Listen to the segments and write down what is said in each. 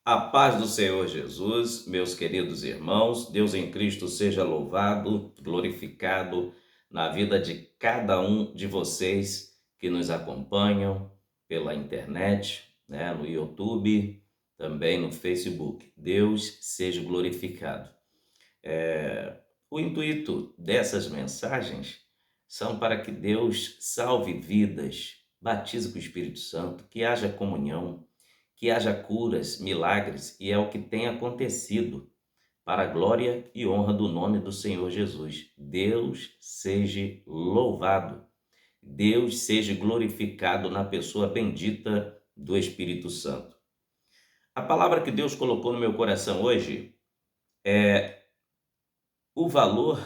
A paz do Senhor Jesus, meus queridos irmãos, Deus em Cristo seja louvado, glorificado na vida de cada um de vocês que nos acompanham pela internet, no YouTube, também no Facebook. Deus seja glorificado. O intuito dessas mensagens são para que Deus salve vidas, batize com o Espírito Santo, que haja comunhão, que haja curas, milagres, e é o que tem acontecido para a glória e honra do nome do Senhor Jesus. Deus seja louvado, Deus seja glorificado na pessoa bendita do Espírito Santo. A palavra que Deus colocou no meu coração hoje é o valor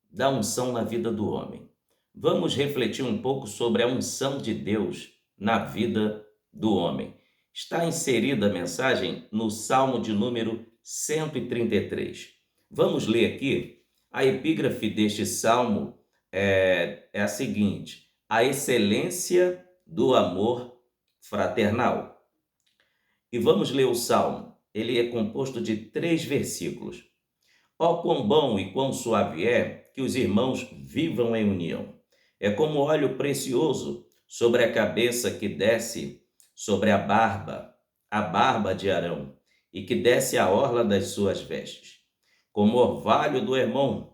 da unção na vida do homem. Vamos refletir um pouco sobre a unção de Deus na vida do homem. Está inserida a mensagem no Salmo de número 133. Vamos ler aqui. A epígrafe deste salmo é a seguinte: a excelência do amor fraternal. E vamos ler o salmo. Ele é composto de 3 versículos. Ó, quão bom e quão suave é que os irmãos vivam em união. É como óleo precioso sobre a cabeça que desce sobre a barba de Arão, e que desce a orla das suas vestes. Como orvalho do Hermon,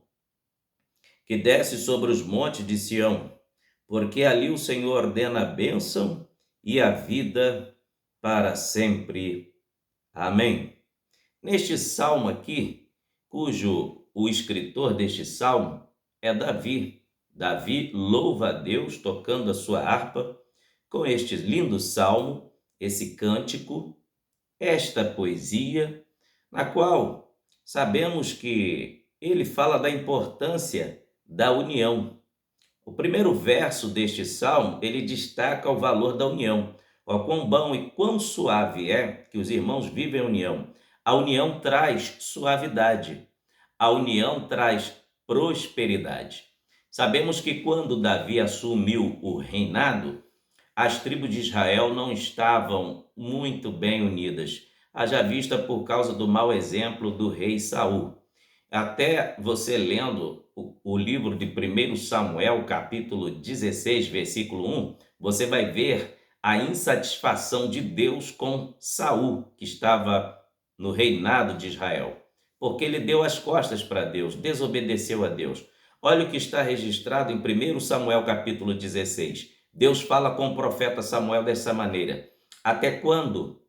que desce sobre os montes de Sião, porque ali o Senhor ordena a bênção e a vida para sempre. Amém. Neste salmo aqui, o escritor deste salmo é Davi. Davi louva a Deus tocando a sua harpa com este lindo salmo, esse cântico, esta poesia, na qual sabemos que ele fala da importância da união. O primeiro verso deste salmo, ele destaca o valor da união. Ó, quão bom e quão suave é que os irmãos vivem em união. A união traz suavidade. A união traz prosperidade. Sabemos que quando Davi assumiu o reinado, as tribos de Israel não estavam muito bem unidas, haja vista por causa do mau exemplo do rei Saul. Até você lendo o livro de 1 Samuel, capítulo 16, versículo 1, você vai ver a insatisfação de Deus com Saul, que estava no reinado de Israel, porque ele deu as costas para Deus, desobedeceu a Deus. Olha o que está registrado em 1 Samuel, capítulo 16. Deus fala com o profeta Samuel dessa maneira: até quando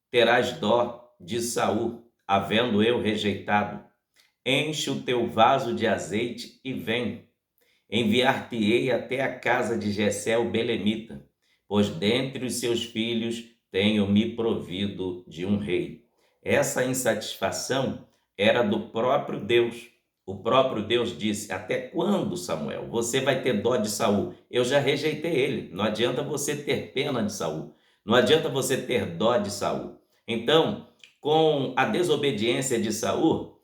terás dó de Saul, havendo eu rejeitado? Enche o teu vaso de azeite e vem. Enviar-te-ei até a casa de Jessé o belemita, pois dentre os seus filhos tenho me provido de um rei. Essa insatisfação era do próprio Deus. O próprio Deus disse: até quando, Samuel, você vai ter dó de Saul? Eu já rejeitei ele. Não adianta você ter pena de Saul. Não adianta você ter dó de Saul. Então, com a desobediência de Saul,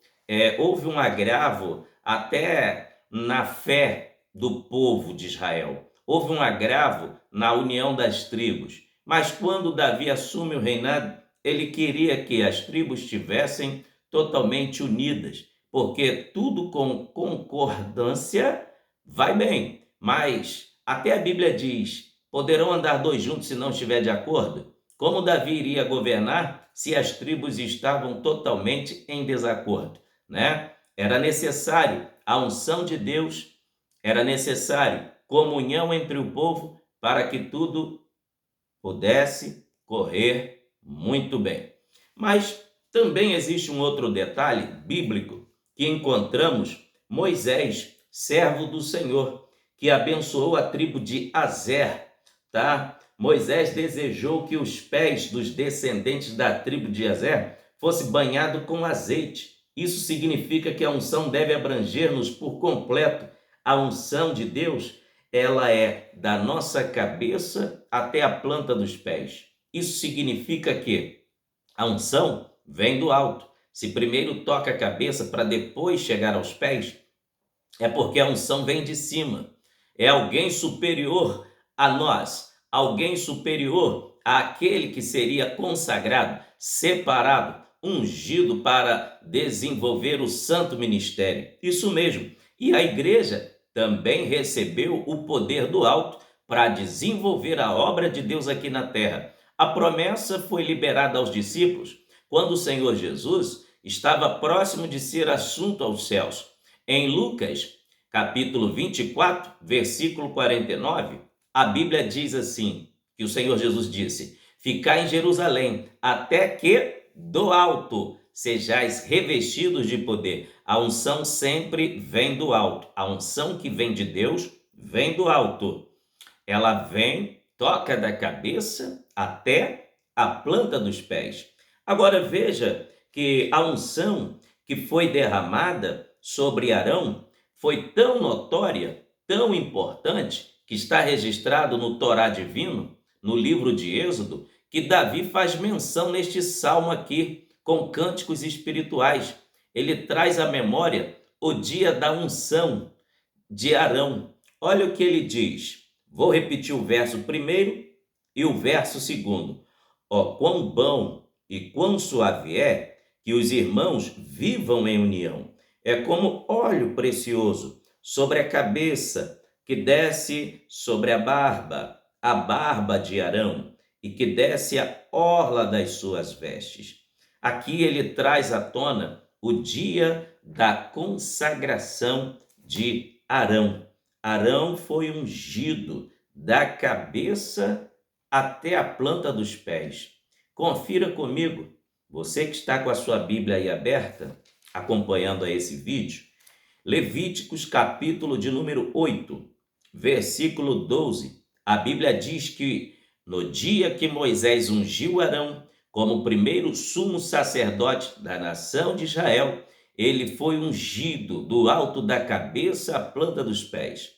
houve um agravo até na fé do povo de Israel. Houve um agravo na união das tribos. Mas quando Davi assume o reinado, ele queria que as tribos estivessem totalmente unidas, porque tudo com concordância vai bem. Mas até a Bíblia diz: poderão andar 2 juntos se não estiver de acordo? Como Davi iria governar se as tribos estavam totalmente em desacordo, né? Era necessário a unção de Deus, era necessário comunhão entre o povo para que tudo pudesse correr muito bem. Mas também existe um outro detalhe bíblico que encontramos: Moisés, servo do Senhor, que abençoou a tribo de Azer, tá? Moisés desejou que os pés dos descendentes da tribo de Azer fossem banhados com azeite. Isso significa que a unção deve abranger-nos por completo. A unção de Deus, ela é da nossa cabeça até a planta dos pés. Isso significa que a unção vem do alto. Se primeiro toca a cabeça para depois chegar aos pés, é porque a unção vem de cima. É alguém superior a nós, alguém superior aquele que seria consagrado, separado, ungido para desenvolver o santo ministério. Isso mesmo. E a igreja também recebeu o poder do alto para desenvolver a obra de Deus aqui na terra. A promessa foi liberada aos discípulos quando o Senhor Jesus estava próximo de ser assunto aos céus. Em Lucas, capítulo 24, versículo 49, a Bíblia diz assim, que o Senhor Jesus disse: ficai em Jerusalém, até que do alto sejais revestidos de poder. A unção sempre vem do alto. A unção que vem de Deus vem do alto. Ela vem, toca da cabeça até a planta dos pés. Agora veja que a unção que foi derramada sobre Arão foi tão notória, tão importante, que está registrado no Torá divino, no livro de Êxodo, que Davi faz menção neste salmo aqui, com cânticos espirituais. Ele traz à memória o dia da unção de Arão. Olha o que ele diz. Vou repetir o verso primeiro e o verso segundo. Ó, quão bom e quão suave é que os irmãos vivam em união. É como óleo precioso sobre a cabeça, que desce sobre a barba de Arão, e que desce a orla das suas vestes. Aqui ele traz à tona o dia da consagração de Arão. Arão foi ungido da cabeça até a planta dos pés. Confira comigo, você que está com a sua Bíblia aí aberta, acompanhando a esse vídeo, Levíticos capítulo de número 8, versículo 12. A Bíblia diz que no dia que Moisés ungiu Arão como primeiro sumo sacerdote da nação de Israel, ele foi ungido do alto da cabeça à planta dos pés.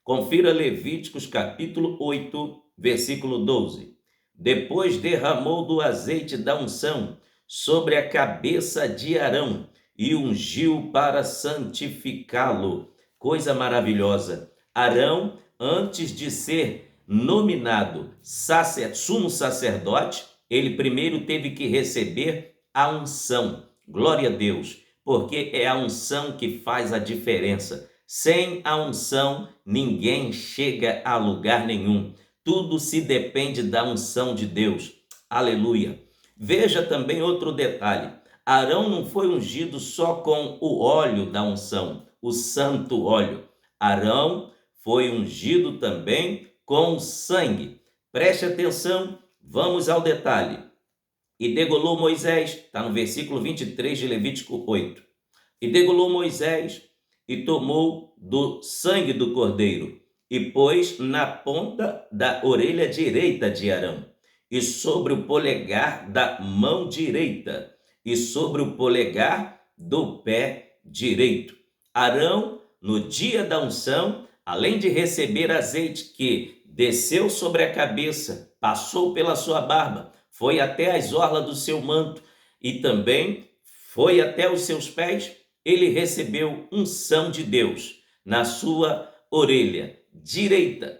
Confira Levíticos capítulo 8, versículo 12. Depois derramou do azeite da unção sobre a cabeça de Arão e ungiu para santificá-lo. Coisa maravilhosa. Arão, antes de ser nominado sumo sacerdote, ele primeiro teve que receber a unção. Glória a Deus, porque é a unção que faz a diferença. Sem a unção, ninguém chega a lugar nenhum. Tudo se depende da unção de Deus. Aleluia. Veja também outro detalhe. Arão não foi ungido só com o óleo da unção, o santo óleo. Arão foi ungido também com o sangue. Preste atenção, vamos ao detalhe. E degolou Moisés, está no versículo 23 de Levítico 8. E degolou Moisés e tomou do sangue do cordeiro e pôs na ponta da orelha direita de Arão e sobre o polegar da mão direita e sobre o polegar do pé direito. Arão, no dia da unção, além de receber azeite que desceu sobre a cabeça, passou pela sua barba, foi até as orlas do seu manto e também foi até os seus pés, ele recebeu unção de Deus na sua orelha direita.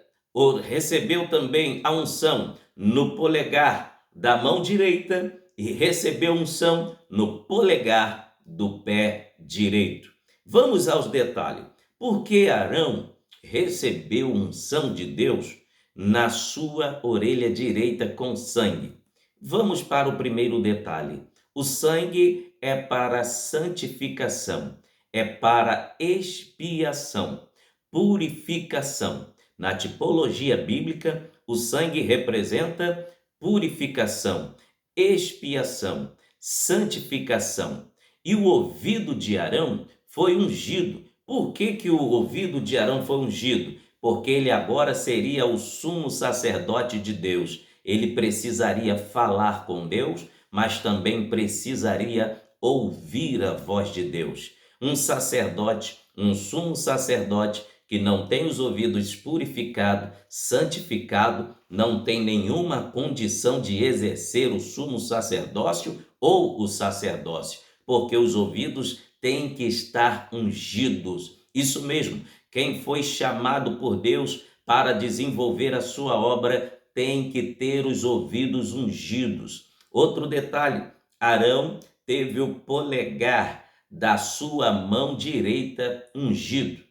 Recebeu também a unção no polegar da mão direita e recebeu unção no polegar do pé direito. Vamos aos detalhes. Por que Arão recebeu unção de Deus na sua orelha direita com sangue? Vamos para o primeiro detalhe. O sangue é para santificação, é para expiação, purificação. Na tipologia bíblica, o sangue representa purificação, expiação, santificação. E o ouvido de Arão foi ungido. Por que o ouvido de Arão foi ungido? Porque ele agora seria o sumo sacerdote de Deus. Ele precisaria falar com Deus, mas também precisaria ouvir a voz de Deus. Um sacerdote, um sumo sacerdote que não tem os ouvidos purificados, santificado, não tem nenhuma condição de exercer o sumo sacerdócio ou o sacerdócio, porque os ouvidos têm que estar ungidos. Isso mesmo, quem foi chamado por Deus para desenvolver a sua obra tem que ter os ouvidos ungidos. Outro detalhe, Arão teve o polegar da sua mão direita ungido.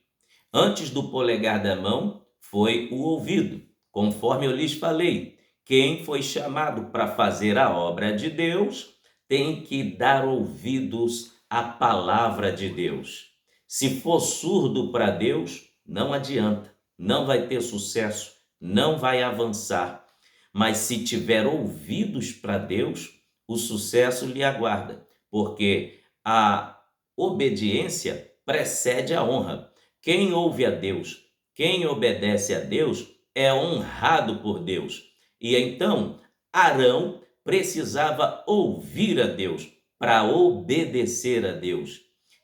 Antes do polegar da mão foi o ouvido, conforme eu lhes falei. Quem foi chamado para fazer a obra de Deus tem que dar ouvidos à palavra de Deus. Se for surdo para Deus, não adianta, não vai ter sucesso, não vai avançar. Mas se tiver ouvidos para Deus, o sucesso lhe aguarda, porque a obediência precede a honra. Quem ouve a Deus, quem obedece a Deus, é honrado por Deus. E então, Arão precisava ouvir a Deus para obedecer a Deus.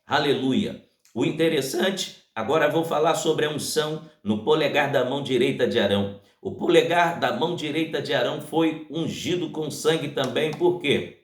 Aleluia! O interessante, agora vou falar sobre a unção no polegar da mão direita de Arão. O polegar da mão direita de Arão foi ungido com sangue também, por quê?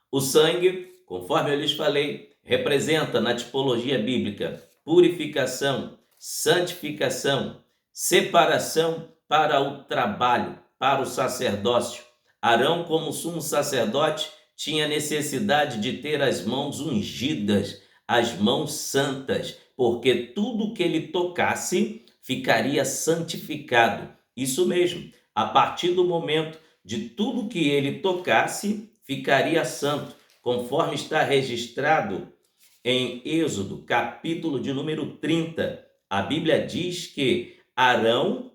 O sangue, conforme eu lhes falei, representa na tipologia bíblica purificação, santificação, separação para o trabalho, para o sacerdócio. Arão, como sumo sacerdote, tinha necessidade de ter as mãos ungidas, as mãos santas, porque tudo que ele tocasse ficaria santificado. Isso mesmo, a partir do momento de tudo que ele tocasse, ficaria santo, conforme está registrado em Êxodo, capítulo de número 30. A Bíblia diz que Arão,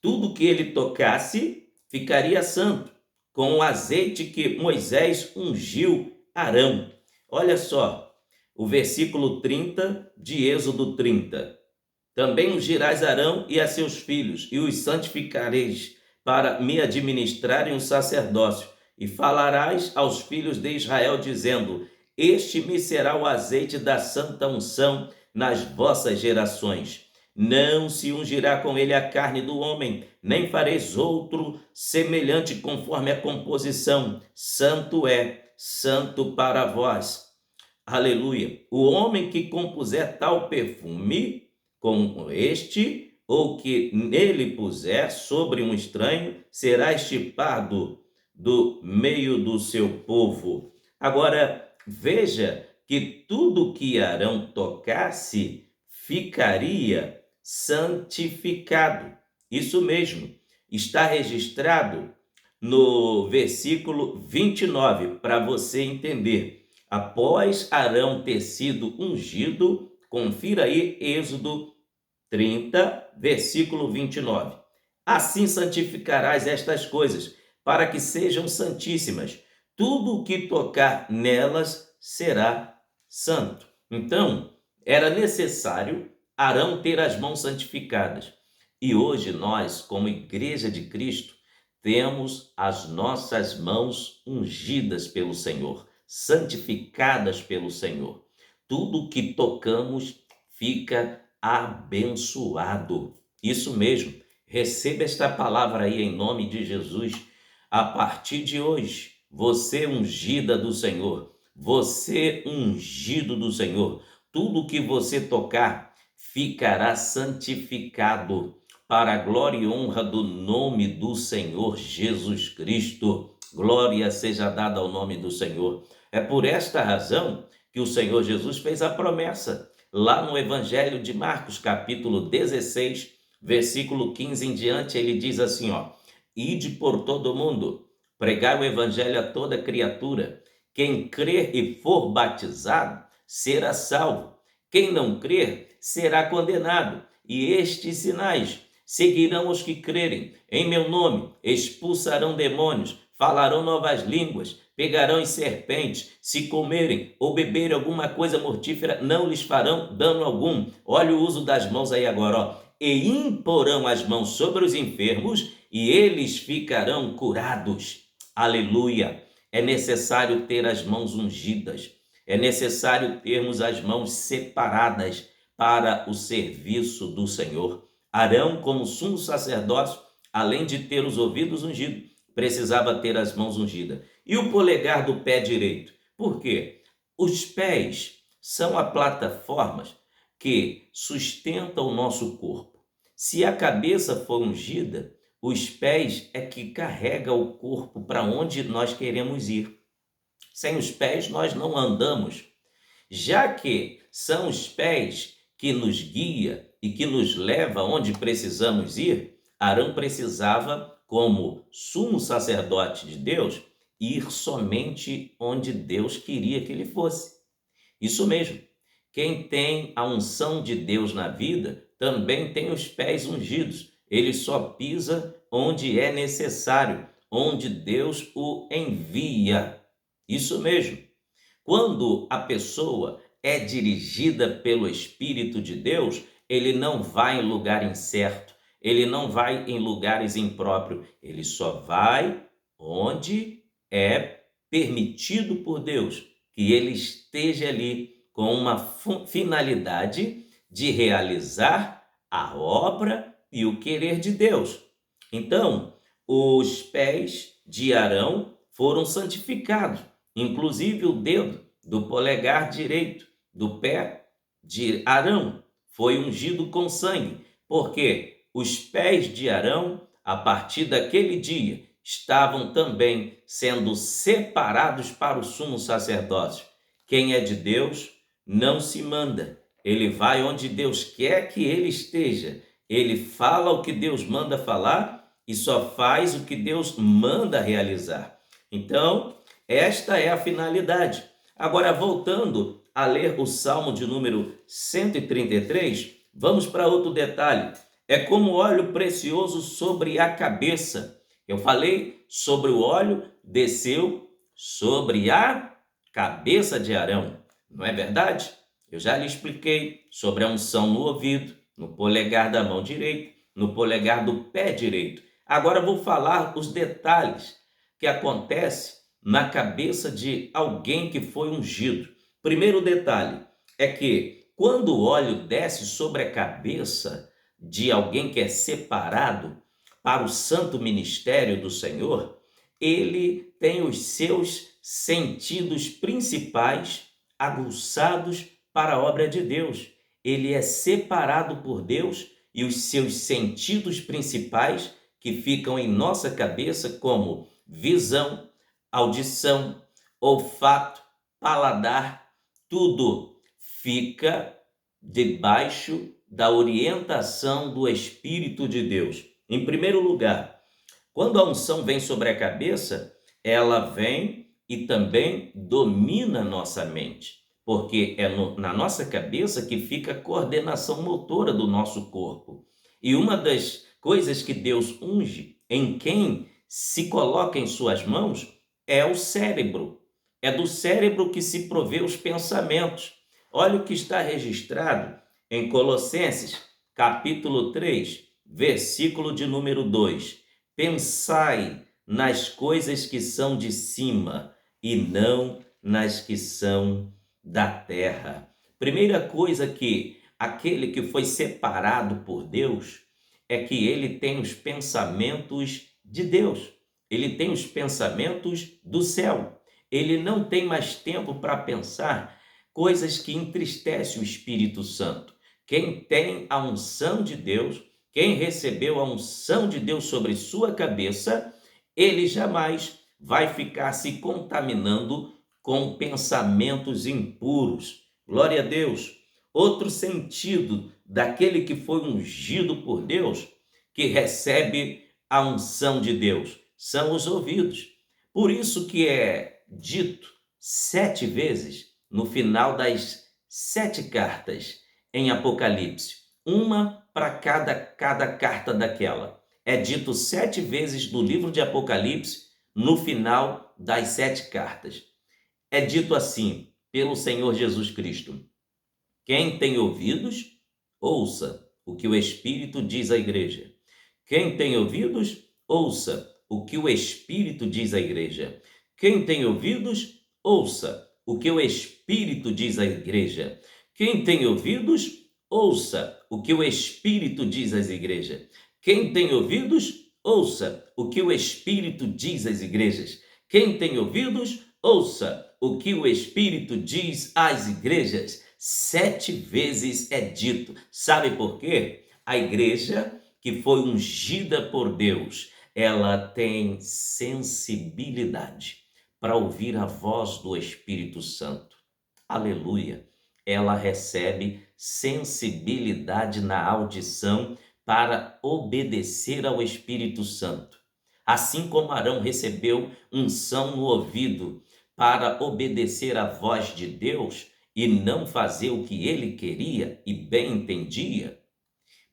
tudo que ele tocasse, ficaria santo, com o azeite que Moisés ungiu Arão. Olha só, o versículo 30 de Êxodo 30. Também ungirás Arão e a seus filhos, e os santificareis, para me administrarem o sacerdócio. E falarás aos filhos de Israel, dizendo: este me será o azeite da santa unção nas vossas gerações. Não se ungirá com ele a carne do homem, nem fareis outro semelhante conforme a composição. Santo é, santo para vós. Aleluia. O homem que compuser tal perfume como este, ou que nele puser sobre um estranho, será extirpado do meio do seu povo. Agora, veja que tudo que Arão tocasse ficaria santificado. Isso mesmo, está registrado no versículo 29, para você entender. Após Arão ter sido ungido, confira aí Êxodo 30, versículo 29. Assim santificarás estas coisas, para que sejam santíssimas. Tudo o que tocar nelas será santo. Então, era necessário Arão ter as mãos santificadas. E hoje nós, como Igreja de Cristo, temos as nossas mãos ungidas pelo Senhor, santificadas pelo Senhor. Tudo que tocamos fica abençoado. Isso mesmo. Receba esta palavra aí em nome de Jesus. A partir de hoje, você ungida do Senhor, você ungido do Senhor, tudo que você tocar ficará santificado para a glória e honra do nome do Senhor Jesus Cristo. Glória seja dada ao nome do Senhor. É por esta razão que o Senhor Jesus fez a promessa lá no Evangelho de Marcos, capítulo 16, versículo 15 em diante. Ele diz assim, ide por todo o mundo, pregai o evangelho a toda criatura. Quem crer e for batizado será salvo. Quem não crer será condenado. E estes sinais seguirão os que crerem. Em meu nome expulsarão demônios, falarão novas línguas, pegarão em serpentes, se comerem ou beberem alguma coisa mortífera, não lhes farão dano algum. Olha o uso das mãos aí agora, e imporão as mãos sobre os enfermos e eles ficarão curados. Aleluia! É necessário ter as mãos ungidas, é necessário termos as mãos separadas para o serviço do Senhor. Arão, como sumo sacerdote, além de ter os ouvidos ungidos, precisava ter as mãos ungidas. E o polegar do pé direito? Por quê? Os pés são as plataformas que sustentam o nosso corpo. Se a cabeça for ungida, os pés é que carrega o corpo para onde nós queremos ir. Sem os pés nós não andamos. Já que são os pés que nos guia e que nos leva onde precisamos ir, Arão precisava, como sumo sacerdote de Deus, ir somente onde Deus queria que ele fosse. Isso mesmo. Quem tem a unção de Deus na vida também tem os pés ungidos. Ele só pisa onde é necessário, onde Deus o envia. Isso mesmo. Quando a pessoa é dirigida pelo Espírito de Deus, ele não vai em lugar incerto, ele não vai em lugares impróprios, ele só vai onde é permitido por Deus que ele esteja ali com uma finalidade de realizar a obra e o querer de Deus. Então, os pés de Arão foram santificados, inclusive o dedo do polegar direito do pé de Arão foi ungido com sangue, porque os pés de Arão, a partir daquele dia, estavam também sendo separados para o sumo sacerdócio. Quem é de Deus não se manda, ele vai onde Deus quer que ele esteja, ele fala o que Deus manda falar e só faz o que Deus manda realizar. Então, esta é a finalidade. Agora, voltando a ler o Salmo de número 133, vamos para outro detalhe. É como óleo precioso sobre a cabeça. Eu falei sobre o óleo, desceu sobre a cabeça de Arão. Não é verdade? Eu já lhe expliquei sobre a unção no ouvido, no polegar da mão direita, no polegar do pé direito. Agora vou falar os detalhes que acontecem na cabeça de alguém que foi ungido. Primeiro detalhe é que quando o óleo desce sobre a cabeça de alguém que é separado para o santo ministério do Senhor, ele tem os seus sentidos principais aguçados para a obra de Deus. Ele é separado por Deus e os seus sentidos principais que ficam em nossa cabeça, como visão, audição, olfato, paladar, tudo fica debaixo da orientação do Espírito de Deus. Em primeiro lugar, quando a unção vem sobre a cabeça, ela vem e também domina nossa mente, porque é na nossa cabeça que fica a coordenação motora do nosso corpo. E uma das coisas que Deus unge em quem se coloca em suas mãos é o cérebro. É do cérebro que se provê os pensamentos. Olha o que está registrado em Colossenses, capítulo 3, versículo de número 2. Pensai nas coisas que são de cima e não nas que são da terra. Primeira coisa que aquele que foi separado por Deus é que ele tem os pensamentos de Deus. Ele tem os pensamentos do céu. Ele não tem mais tempo para pensar coisas que entristecem o Espírito Santo. Quem tem a unção de Deus, quem recebeu a unção de Deus sobre sua cabeça, ele jamais vai ficar se contaminando com pensamentos impuros. Glória a Deus. Outro sentido daquele que foi ungido por Deus, que recebe a unção de Deus, são os ouvidos. Por isso que é dito 7 vezes no final das 7 cartas em Apocalipse, uma para cada carta daquela. É dito 7 vezes no livro de Apocalipse, no final das 7 cartas. É dito assim pelo Senhor Jesus Cristo: quem tem ouvidos, ouça o que o Espírito diz à igreja. Quem tem ouvidos, ouça o que o Espírito diz à igreja. Quem tem ouvidos, ouça o que o Espírito diz à igreja. Quem tem ouvidos, ouça o que o Espírito diz às igrejas. Quem tem ouvidos, ouça o que o Espírito diz às igrejas. Quem tem ouvidos, ouça o que o Espírito diz às igrejas. 7 vezes é dito. Sabe por quê? A igreja que foi ungida por Deus, ela tem sensibilidade para ouvir a voz do Espírito Santo. Aleluia! Ela recebe sensibilidade na audição para obedecer ao Espírito Santo. Assim como Arão recebeu unção no ouvido para obedecer à voz de Deus e não fazer o que ele queria e bem entendia,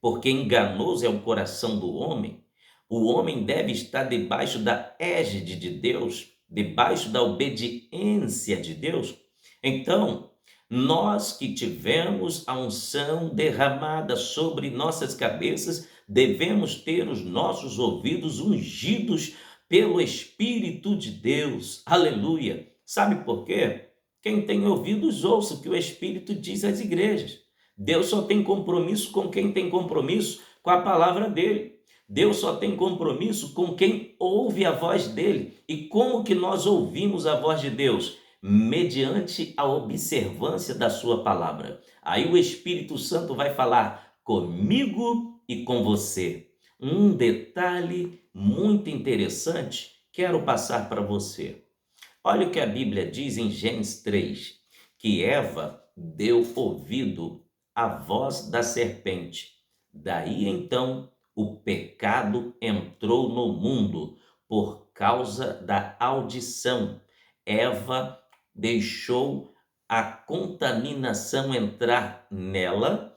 porque enganoso é o coração do homem, o homem deve estar debaixo da égide de Deus, debaixo da obediência de Deus. Então, nós que tivemos a unção derramada sobre nossas cabeças, devemos ter os nossos ouvidos ungidos pelo Espírito de Deus. Aleluia! Sabe por quê? Quem tem ouvidos, ouça o que o Espírito diz às igrejas. Deus só tem compromisso com quem tem compromisso com a palavra dele. Deus só tem compromisso com quem ouve a voz dele. E como que nós ouvimos a voz de Deus? Mediante a observância da sua palavra. Aí o Espírito Santo vai falar comigo e com você. Um detalhe muito interessante quero passar para você. Olha o que a Bíblia diz em Gênesis 3, que Eva deu ouvido à voz da serpente. Daí então o pecado entrou no mundo por causa da audição. Eva deixou a contaminação entrar nela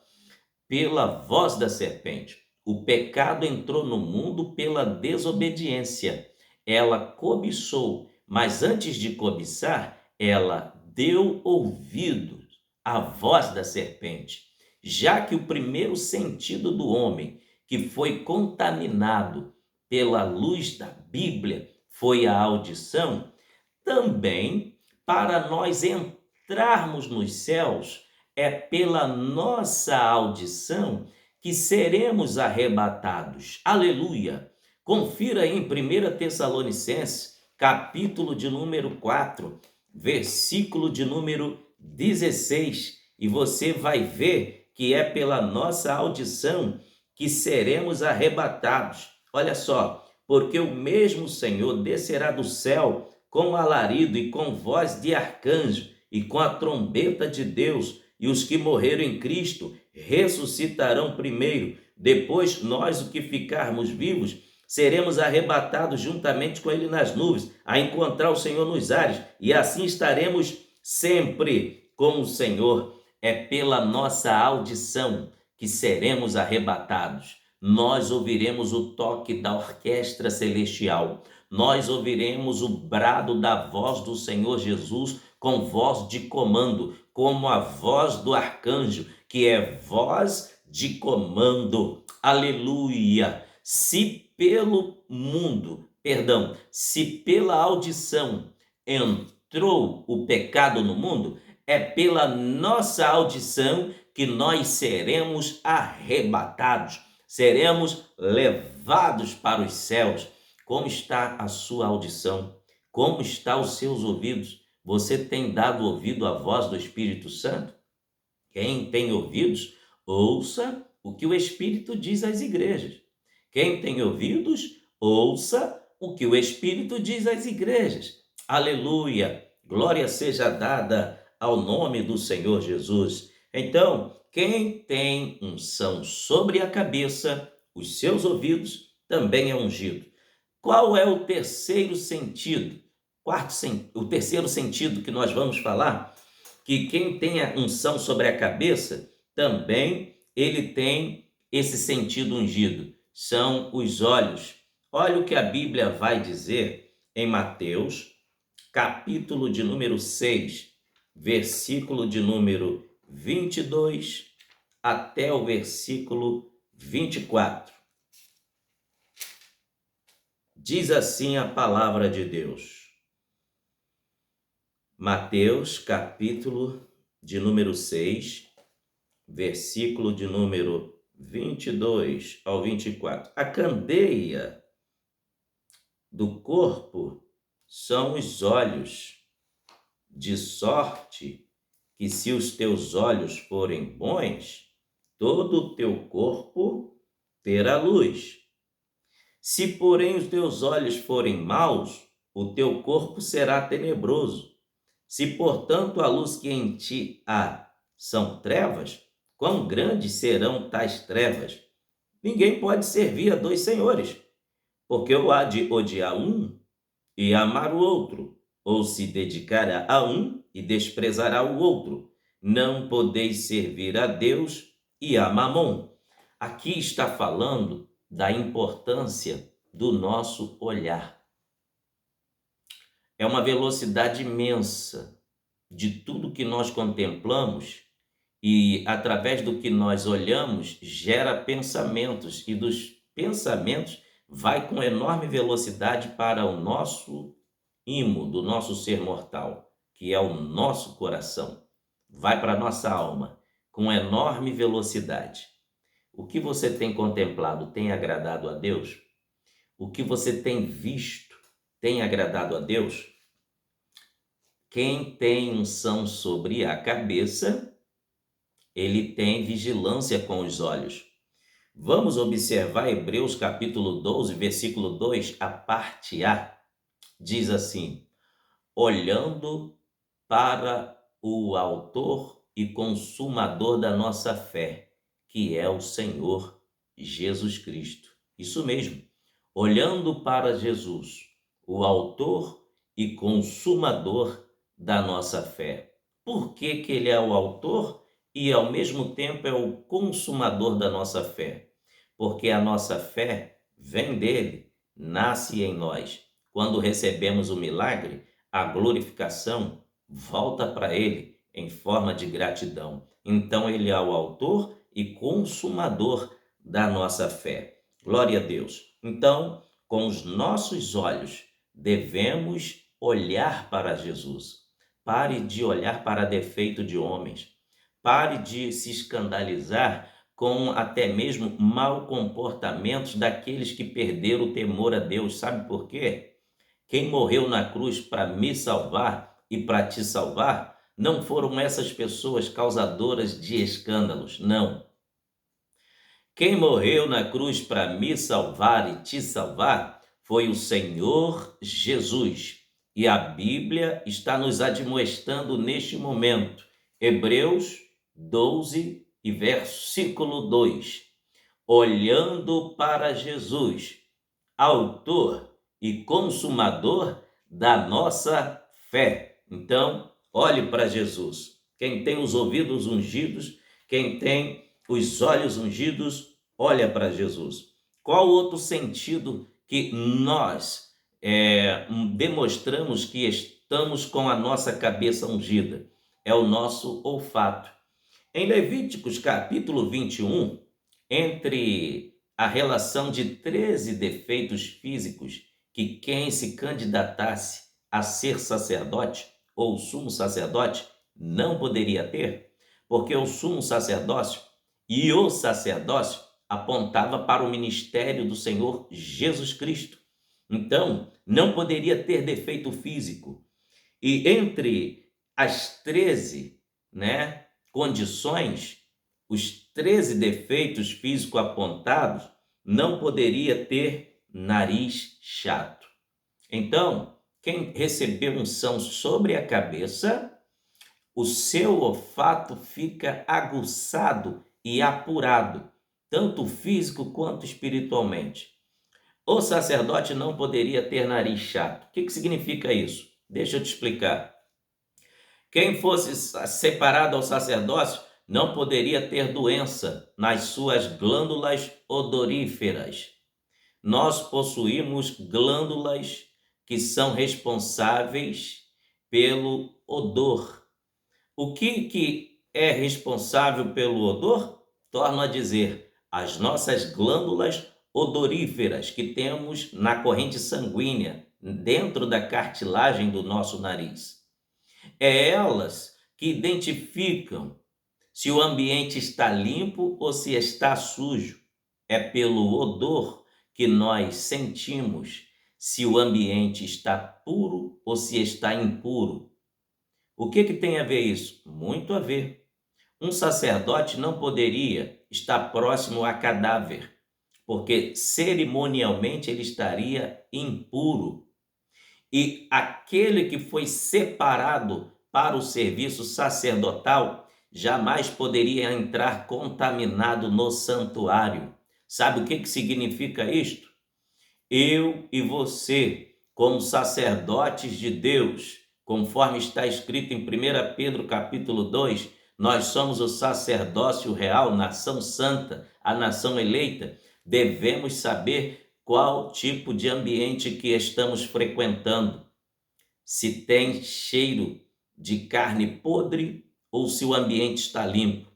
pela voz da serpente. O pecado entrou no mundo pela desobediência. Ela cobiçou, mas antes de cobiçar, ela deu ouvidos à voz da serpente. Já que o primeiro sentido do homem, que foi contaminado pela luz da Bíblia, foi a audição, também para nós entrarmos nos céus, é pela nossa audição que seremos arrebatados. Aleluia! Confira em 1 Tessalonicenses, capítulo de número 4, versículo de número 16, e você vai ver que é pela nossa audição que seremos arrebatados. Olha só, porque o mesmo Senhor descerá do céu com alarido e com voz de arcanjo e com a trombeta de Deus, e os que morreram em Cristo ressuscitarão primeiro. Depois nós, os que ficarmos vivos, seremos arrebatados juntamente com ele nas nuvens, a encontrar o Senhor nos ares, e assim estaremos sempre com o Senhor. É pela nossa audição que seremos arrebatados. Nós ouviremos o toque da orquestra celestial. Nós ouviremos o brado da voz do Senhor Jesus com voz de comando, como a voz do arcanjo, que é voz de comando. Aleluia! Se pela audição entrou o pecado no mundo, é pela nossa audição que nós seremos arrebatados, seremos levados para os céus. Como está a sua audição? Como estão os seus ouvidos? Você tem dado ouvido à voz do Espírito Santo? Quem tem ouvidos, ouça o que o Espírito diz às igrejas. Quem tem ouvidos, ouça o que o Espírito diz às igrejas. Aleluia! Glória seja dada ao nome do Senhor Jesus. Então, quem tem unção sobre a cabeça, os seus ouvidos, também é ungido. Qual é o terceiro sentido? O terceiro sentido que nós vamos falar, que quem tem a unção sobre a cabeça, também ele tem esse sentido ungido. São os olhos. Olha o que a Bíblia vai dizer em Mateus, capítulo de número 6, versículo de número 22 até o versículo 24. Diz assim a palavra de Deus. Mateus, capítulo de número 6, versículo de número 22 ao 24. A candeia do corpo são os olhos, de sorte que se os teus olhos forem bons, todo o teu corpo ter a luz. Se, porém, os teus olhos forem maus, o teu corpo será tenebroso. Se, portanto, a luz que em ti há são trevas, quão grandes serão tais trevas? Ninguém pode servir a dois senhores, porque ou há de odiar um e amar o outro, ou se dedicará a um e desprezará o outro. Não podeis servir a Deus e a Mamon. Aqui está falando da importância do nosso olhar. É uma velocidade imensa de tudo que nós contemplamos e, através do que nós olhamos, gera pensamentos, e dos pensamentos vai com enorme velocidade para o nosso imo, do nosso ser mortal, que é o nosso coração. Vai para a nossa alma com enorme velocidade. O que você tem contemplado tem agradado a Deus? O que você tem visto tem agradado a Deus? Quem tem unção sobre a cabeça, ele tem vigilância com os olhos. Vamos observar Hebreus capítulo 12, versículo 2, a parte A. Diz assim: olhando para o autor e consumador da nossa fé, que é o Senhor Jesus Cristo. Isso mesmo, olhando para Jesus, o autor e consumador da nossa fé. Por que que ele é o autor e ao mesmo tempo é o consumador da nossa fé? Porque a nossa fé vem dele, nasce em nós. Quando recebemos o milagre, a glorificação volta para ele em forma de gratidão. Então ele é o autor e consumador da nossa fé. Glória a Deus. Então, com os nossos olhos, devemos olhar para Jesus. Pare de olhar para defeito de homens. Pare de se escandalizar com até mesmo mau comportamentos daqueles que perderam o temor a Deus. Sabe por quê? Quem morreu na cruz para me salvar e para te salvar, não foram essas pessoas causadoras de escândalos, não. Quem morreu na cruz para me salvar e te salvar foi o Senhor Jesus. E a Bíblia está nos admoestando neste momento. Hebreus 12 e versículo 2. Olhando para Jesus, autor e consumador da nossa fé. Então, olhe para Jesus. Quem tem os ouvidos ungidos, quem tem os olhos ungidos, olha para Jesus. Qual outro sentido que nós demonstramos que estamos com a nossa cabeça ungida? É o nosso olfato. Em Levíticos capítulo 21, entre a relação de 13 defeitos físicos que quem se candidatasse a ser sacerdote ou sumo sacerdote não poderia ter, porque o sumo sacerdócio e o sacerdócio apontava para o ministério do Senhor Jesus Cristo. Então, não poderia ter defeito físico. E entre as 13, condições, os 13 defeitos físicos apontados, não poderia ter nariz chato. Então, quem recebeu unção sobre a cabeça, o seu olfato fica aguçado e apurado, tanto físico quanto espiritualmente. O sacerdote não poderia ter nariz chato. O que significa isso? Deixa eu te explicar. Quem fosse separado ao sacerdócio não poderia ter doença nas suas glândulas odoríferas. Nós possuímos glândulas que são responsáveis pelo odor. O que é responsável pelo odor? Torno a dizer, as nossas glândulas odoríferas que temos na corrente sanguínea, dentro da cartilagem do nosso nariz. É elas que identificam se o ambiente está limpo ou se está sujo. É pelo odor que nós sentimos se o ambiente está puro ou se está impuro. O que tem a ver isso? Muito a ver. Um sacerdote não poderia estar próximo a cadáver, porque cerimonialmente ele estaria impuro. E aquele que foi separado para o serviço sacerdotal jamais poderia entrar contaminado no santuário. Sabe o que significa isto? Eu e você, como sacerdotes de Deus, conforme está escrito em 1 Pedro capítulo 2, nós somos o sacerdócio real, nação santa, a nação eleita, devemos saber qual tipo de ambiente que estamos frequentando. Se tem cheiro de carne podre ou se o ambiente está limpo.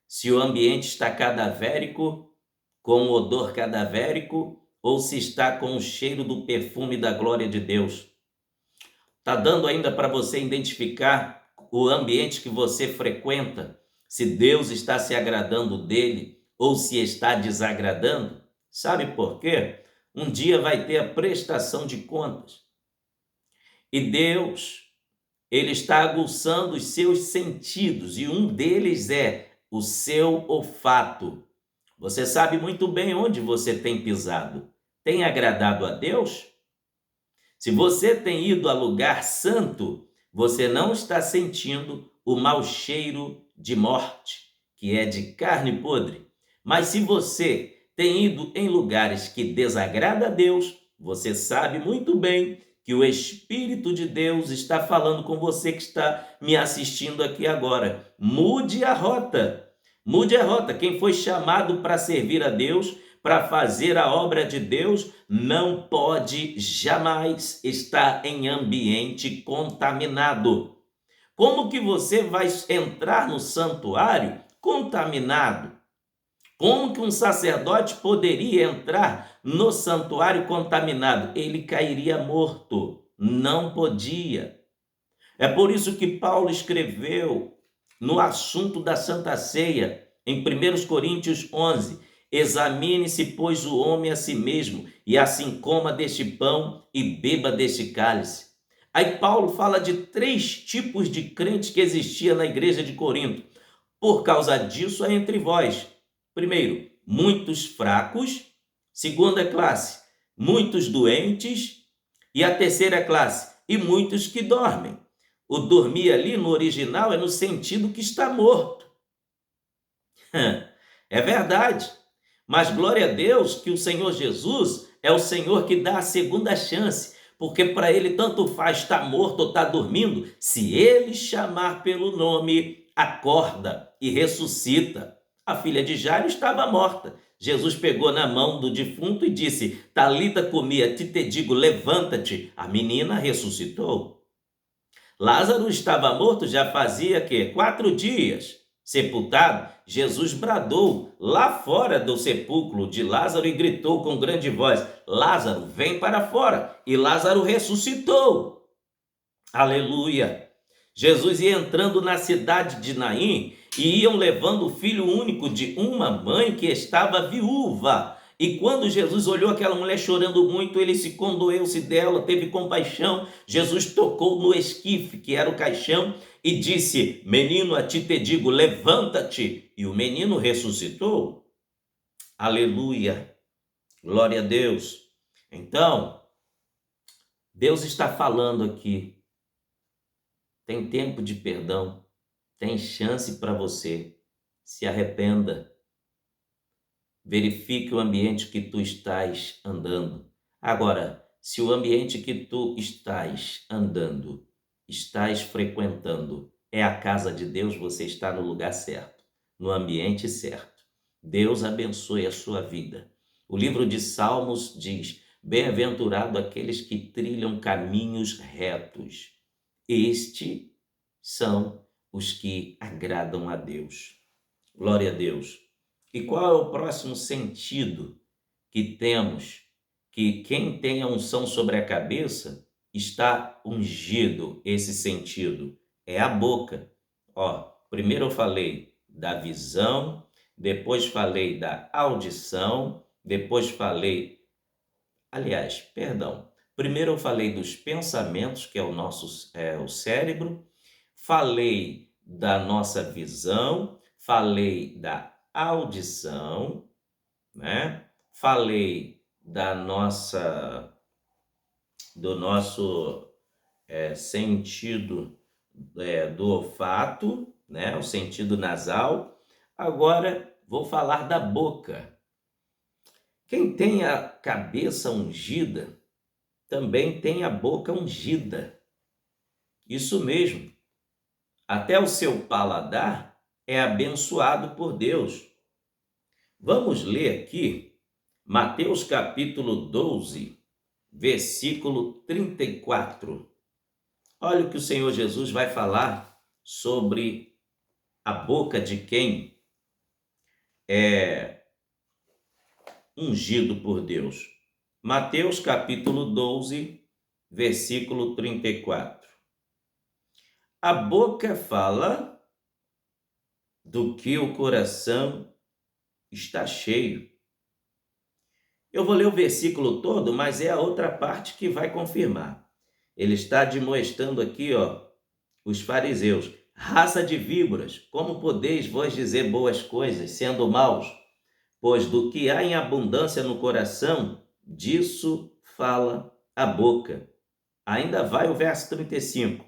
Se o ambiente está cadavérico, com odor cadavérico, ou se está com o cheiro do perfume da glória de Deus. Está dando ainda para você identificar o ambiente que você frequenta, se Deus está se agradando dele ou se está desagradando? Sabe por quê? Um dia vai ter a prestação de contas. E Deus, ele está aguçando os seus sentidos, e um deles é o seu olfato. Você sabe muito bem onde você tem pisado. Tem agradado a Deus? Se você tem ido a lugar santo, você não está sentindo o mau cheiro de morte, que é de carne podre. Mas se você tem ido em lugares que desagrada a Deus, você sabe muito bem que o Espírito de Deus está falando com você que está me assistindo aqui agora. Mude a rota. Mude a rota. Quem foi chamado para servir a Deus, para fazer a obra de Deus, não pode jamais estar em ambiente contaminado. Como que você vai entrar no santuário contaminado? Como que um sacerdote poderia entrar no santuário contaminado? Ele cairia morto. Não podia. É por isso que Paulo escreveu no assunto da Santa Ceia, em 1 Coríntios 11, examine-se, pois, o homem a si mesmo, e assim coma deste pão e beba deste cálice. Aí Paulo fala de 3 tipos de crentes que existia na igreja de Corinto. Por causa disso há entre vós, primeiro, muitos fracos; segunda classe, muitos doentes; e a terceira classe, e muitos que dormem. O dormir ali no original é no sentido que está morto. É verdade. Mas glória a Deus que o Senhor Jesus é o Senhor que dá a segunda chance, porque para ele tanto faz estar morto ou estar dormindo, se ele chamar pelo nome, acorda e ressuscita. A filha de Jairo estava morta. Jesus pegou na mão do defunto e disse: Talita cumi, a ti te digo, levanta-te. A menina ressuscitou. Lázaro estava morto já fazia 4 dias. Sepultado, Jesus bradou lá fora do sepulcro de Lázaro e gritou com grande voz: Lázaro, vem para fora. E Lázaro ressuscitou. Aleluia! Jesus ia entrando na cidade de Naim e iam levando o filho único de uma mãe que estava viúva. E quando Jesus olhou aquela mulher chorando muito, ele se condoeu-se dela, teve compaixão. Jesus tocou no esquife, que era o caixão, e disse: Menino, a ti te digo, levanta-te. E o menino ressuscitou. Aleluia! Glória a Deus! Então, Deus está falando aqui. Tem tempo de perdão, tem chance para você. Se arrependa. Verifique o ambiente que tu estás andando. Agora, se o ambiente que tu estás andando, estás frequentando, é a casa de Deus, você está no lugar certo, no ambiente certo. Deus abençoe a sua vida. O livro de Salmos diz: Bem-aventurado aqueles que trilham caminhos retos. Estes são os que agradam a Deus. Glória a Deus. E qual é o próximo sentido que temos? Que quem tem a unção sobre a cabeça está ungido. Esse sentido é a boca. Primeiro eu falei da visão, depois falei da audição, depois falei... Primeiro eu falei dos pensamentos, que é o cérebro, falei da nossa visão, falei da audição, né? falei do nosso sentido do olfato, né? O sentido nasal. Agora vou falar da boca. Quem tem a cabeça ungida também tem a boca ungida. Isso mesmo. Até o seu paladar é abençoado por Deus. Vamos ler aqui Mateus capítulo 12, versículo 34. Olha o que o Senhor Jesus vai falar sobre a boca de quem é ungido por Deus. Mateus capítulo 12, versículo 34. A boca fala do que o coração está cheio. Eu vou ler o versículo todo, mas é a outra parte que vai confirmar. Ele está demonstrando aqui, os fariseus. Raça de víboras, como podeis vós dizer boas coisas, sendo maus? Pois do que há em abundância no coração, disso fala a boca. Ainda vai o verso 35.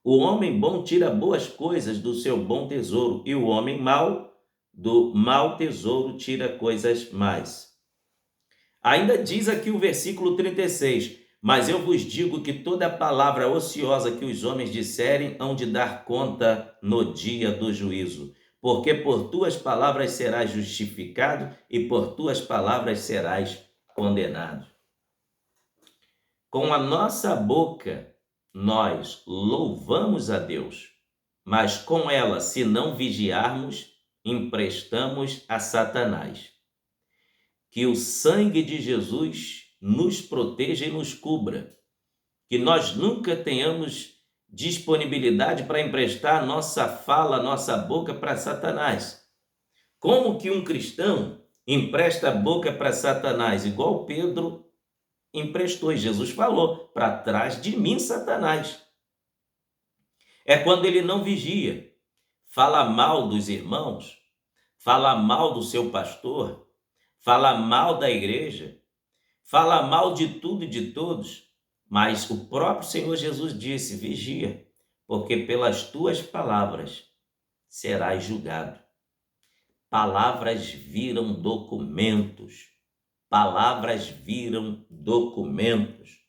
O homem bom tira boas coisas do seu bom tesouro, e o homem mau, do mau tesouro, tira coisas más. Ainda diz aqui o versículo 36, mas eu vos digo que toda palavra ociosa que os homens disserem hão de dar conta no dia do juízo. Porque por tuas palavras serás justificado e por tuas palavras serás condenado. Com a nossa boca, nós louvamos a Deus, mas com ela, se não vigiarmos, emprestamos a Satanás. Que o sangue de Jesus nos proteja e nos cubra. Que nós nunca tenhamos disponibilidade para emprestar a nossa fala, a nossa boca para Satanás. Como que um cristão empresta a boca para Satanás? Igual Pedro emprestou, e Jesus falou, para trás de mim, Satanás. É quando ele não vigia, fala mal dos irmãos, fala mal do seu pastor, fala mal da igreja, fala mal de tudo e de todos, mas o próprio Senhor Jesus disse, vigia, porque pelas tuas palavras serás julgado. Palavras viram documentos. Palavras viram documentos.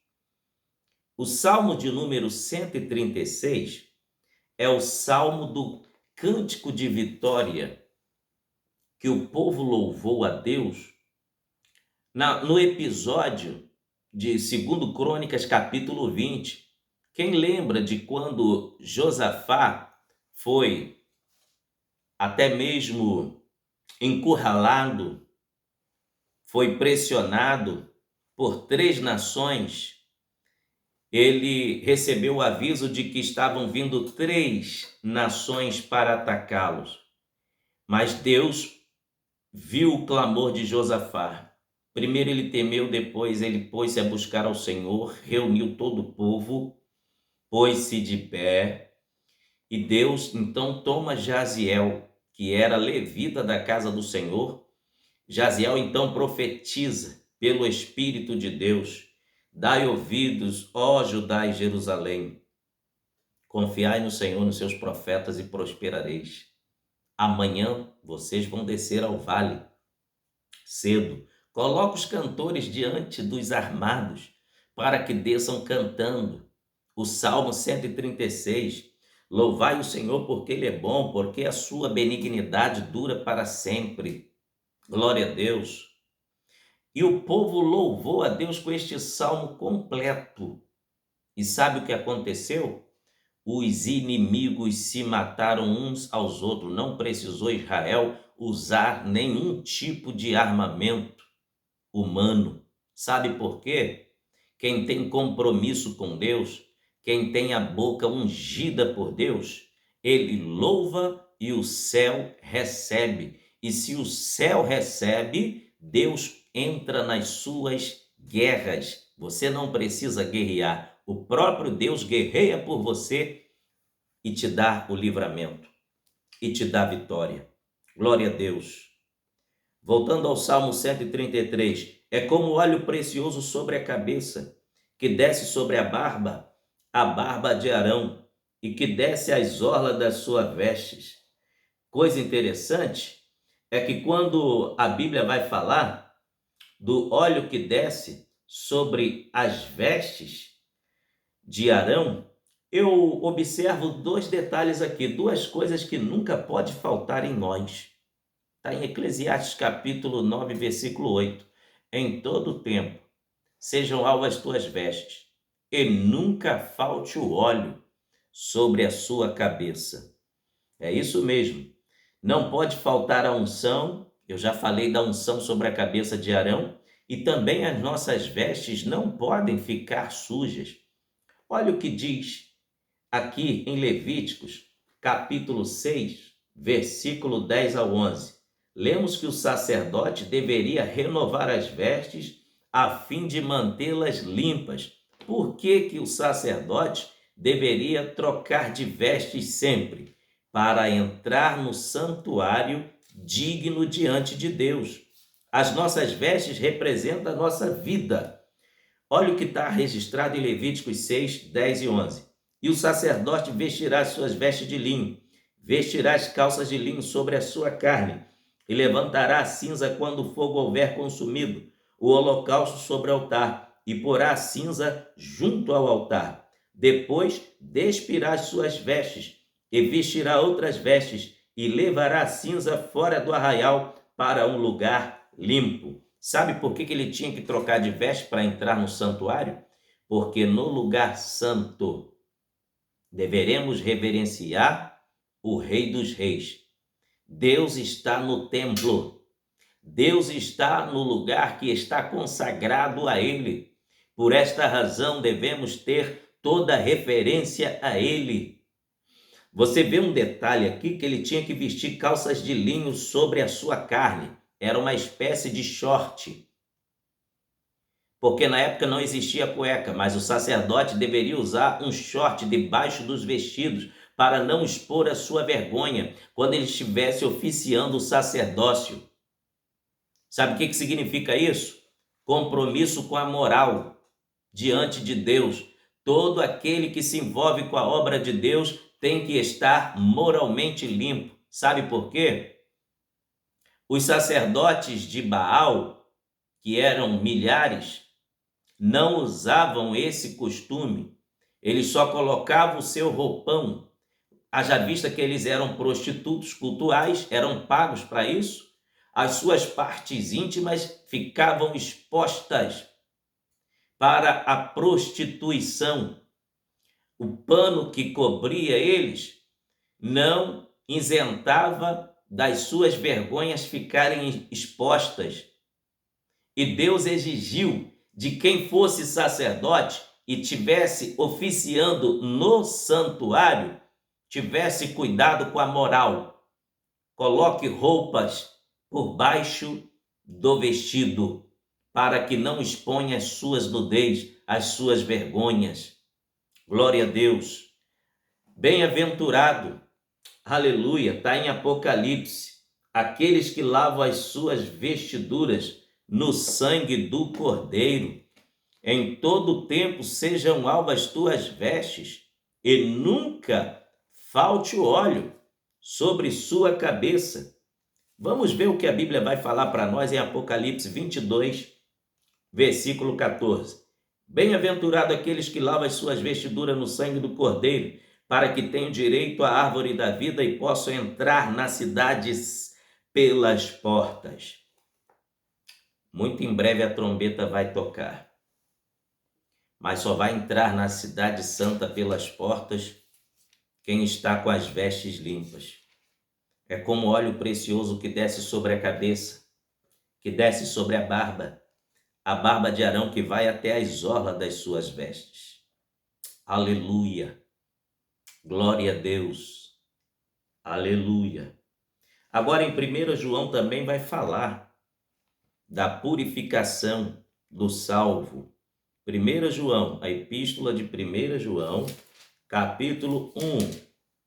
O Salmo de número 136 é o Salmo do cântico de vitória, que o povo louvou a Deus no episódio de 2 Crônicas, capítulo 20. Quem lembra de quando Josafá foi até mesmo encurralado, foi pressionado por 3 nações, ele recebeu o aviso de que estavam vindo 3 nações para atacá-los. Mas Deus viu o clamor de Josafá. Primeiro ele temeu, depois ele pôs-se a buscar ao Senhor, reuniu todo o povo, pôs-se de pé, e Deus então toma Jaziel, que era levita da casa do Senhor. Jaziel então profetiza pelo Espírito de Deus: dai ouvidos, ó Judá e Jerusalém, confiai no Senhor, nos seus profetas, e prosperareis. Amanhã vocês vão descer ao vale cedo. Coloca os cantores diante dos armados, para que desçam cantando. O Salmo 136, louvai o Senhor porque Ele é bom, porque a sua benignidade dura para sempre. Glória a Deus. E o povo louvou a Deus com este salmo completo. E sabe o que aconteceu? Os inimigos se mataram uns aos outros. Não precisou Israel usar nenhum tipo de armamento humano. Sabe por quê? Quem tem compromisso com Deus, quem tem a boca ungida por Deus, ele louva e o céu recebe. E se o céu recebe, Deus entra nas suas guerras. Você não precisa guerrear. O próprio Deus guerreia por você e te dá o livramento, e te dá a vitória. Glória a Deus. Voltando ao Salmo 133, é como óleo precioso sobre a cabeça, que desce sobre a barba de Arão, e que desce às orlas das suas vestes. Coisa interessante é que quando a Bíblia vai falar do óleo que desce sobre as vestes de Arão, eu observo dois detalhes aqui, duas coisas que nunca pode faltar em nós. Está em Eclesiastes capítulo 9, versículo 8. Em todo tempo sejam alvas tuas vestes, e nunca falte o óleo sobre a sua cabeça. É isso mesmo. Não pode faltar a unção, eu já falei da unção sobre a cabeça de Arão, e também as nossas vestes não podem ficar sujas. Olha o que diz aqui em Levíticos, capítulo 6, versículo 10 ao 11. Lemos que o sacerdote deveria renovar as vestes a fim de mantê-las limpas. Por que o sacerdote deveria trocar de vestes sempre? Para entrar no santuário digno diante de Deus. As nossas vestes representam a nossa vida. Olha o que está registrado em Levíticos 6, 10 e 11. E o sacerdote vestirá as suas vestes de linho, vestirá as calças de linho sobre a sua carne, e levantará a cinza quando o fogo houver consumido o holocausto sobre o altar, e porá a cinza junto ao altar. Depois despirá as suas vestes, e vestirá outras vestes, e levará a cinza fora do arraial para um lugar limpo. Sabe por que ele tinha que trocar de veste para entrar no santuário? Porque no lugar santo deveremos reverenciar o Rei dos Reis. Deus está no templo. Deus está no lugar que está consagrado a Ele. Por esta razão devemos ter toda referência a Ele. Você vê um detalhe aqui que ele tinha que vestir calças de linho sobre a sua carne. Era uma espécie de short. Porque na época não existia cueca, mas o sacerdote deveria usar um short debaixo dos vestidos para não expor a sua vergonha quando ele estivesse oficiando o sacerdócio. Sabe o que significa isso? Compromisso com a moral diante de Deus. Todo aquele que se envolve com a obra de Deus tem que estar moralmente limpo. Sabe por quê? Os sacerdotes de Baal, que eram milhares, não usavam esse costume. Eles só colocavam o seu roupão. Haja vista que eles eram prostitutos cultuais, eram pagos para isso. As suas partes íntimas ficavam expostas para a prostituição. O pano que cobria eles não isentava das suas vergonhas ficarem expostas. E Deus exigiu de quem fosse sacerdote e tivesse oficiando no santuário, tivesse cuidado com a moral. Coloque roupas por baixo do vestido, para que não exponha as suas nudez, as suas vergonhas. Glória a Deus. Bem-aventurado, aleluia, está em Apocalipse, aqueles que lavam as suas vestiduras no sangue do Cordeiro. Em todo tempo sejam alvas tuas vestes, e nunca falte o óleo sobre sua cabeça. Vamos ver o que a Bíblia vai falar para nós em Apocalipse 22, versículo 14. Bem-aventurado aqueles que lavam as suas vestiduras no sangue do Cordeiro, para que tenham direito à árvore da vida e possam entrar nas cidades pelas portas. Muito em breve a trombeta vai tocar, mas só vai entrar na cidade santa pelas portas quem está com as vestes limpas. É como óleo precioso que desce sobre a cabeça, que desce sobre a barba de Arão, que vai até as orlas das suas vestes. Aleluia! Glória a Deus! Aleluia! Agora em 1 João também vai falar da purificação do salvo. 1 João, a epístola de 1 João, capítulo 1,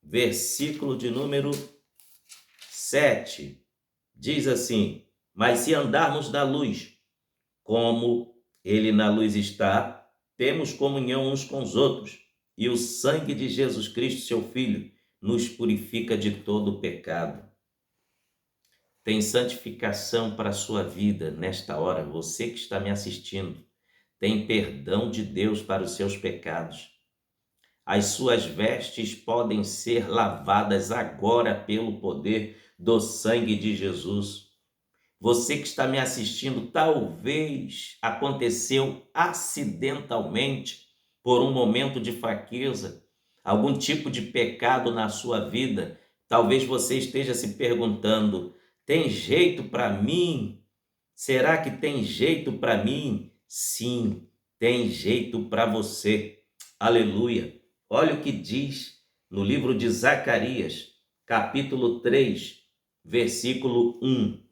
versículo de número 7, diz assim: Mas se andarmos na luz, como ele na luz está, temos comunhão uns com os outros, e o sangue de Jesus Cristo, seu Filho, nos purifica de todo o pecado. Tem santificação para a sua vida nesta hora, você que está me assistindo. Tem perdão de Deus para os seus pecados. As suas vestes podem ser lavadas agora pelo poder do sangue de Jesus. Você que está me assistindo, talvez aconteceu acidentalmente, por um momento de fraqueza, algum tipo de pecado na sua vida. Talvez você esteja se perguntando: tem jeito para mim? Será que tem jeito para mim? Sim, tem jeito para você. Aleluia. Olha o que diz no livro de Zacarias, capítulo 3, versículo 1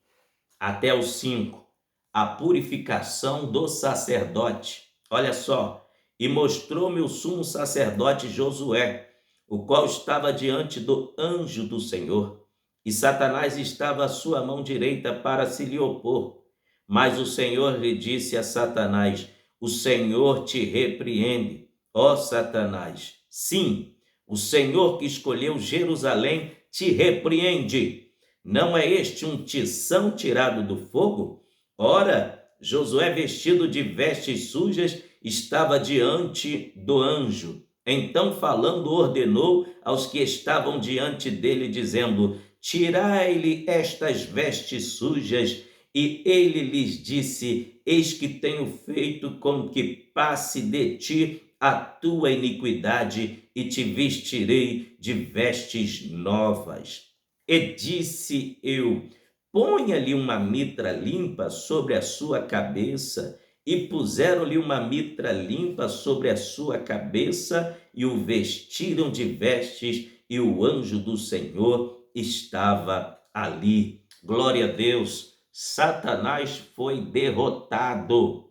até o 5. A purificação do sacerdote. Olha só. E mostrou-me o sumo sacerdote Josué, o qual estava diante do anjo do Senhor. E Satanás estava à sua mão direita para se lhe opor. Mas o Senhor lhe disse a Satanás: o Senhor te repreende, ó Satanás. Sim, o Senhor que escolheu Jerusalém te repreende. Não é este um tição tirado do fogo? Ora, Josué, vestido de vestes sujas, estava diante do anjo. Então, falando, ordenou aos que estavam diante dele, dizendo: tirai-lhe estas vestes sujas. E ele lhes disse: eis que tenho feito com que passe de ti a tua iniquidade, e te vestirei de vestes novas. E disse eu: ponha-lhe uma mitra limpa sobre a sua cabeça. E puseram-lhe uma mitra limpa sobre a sua cabeça, e o vestiram de vestes, e o anjo do Senhor estava ali. Glória a Deus. Satanás foi derrotado,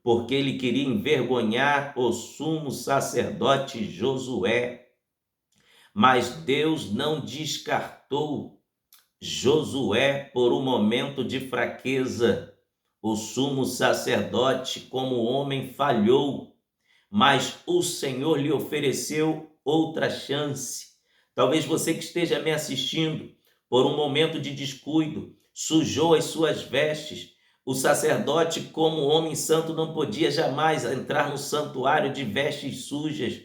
porque ele queria envergonhar o sumo sacerdote Josué. Mas Deus não descartou Josué por um momento de fraqueza. O sumo sacerdote, como homem, falhou, mas o Senhor lhe ofereceu outra chance. Talvez você que esteja me assistindo, por um momento de descuido, sujou as suas vestes. O sacerdote, como homem santo, não podia jamais entrar no santuário de vestes sujas.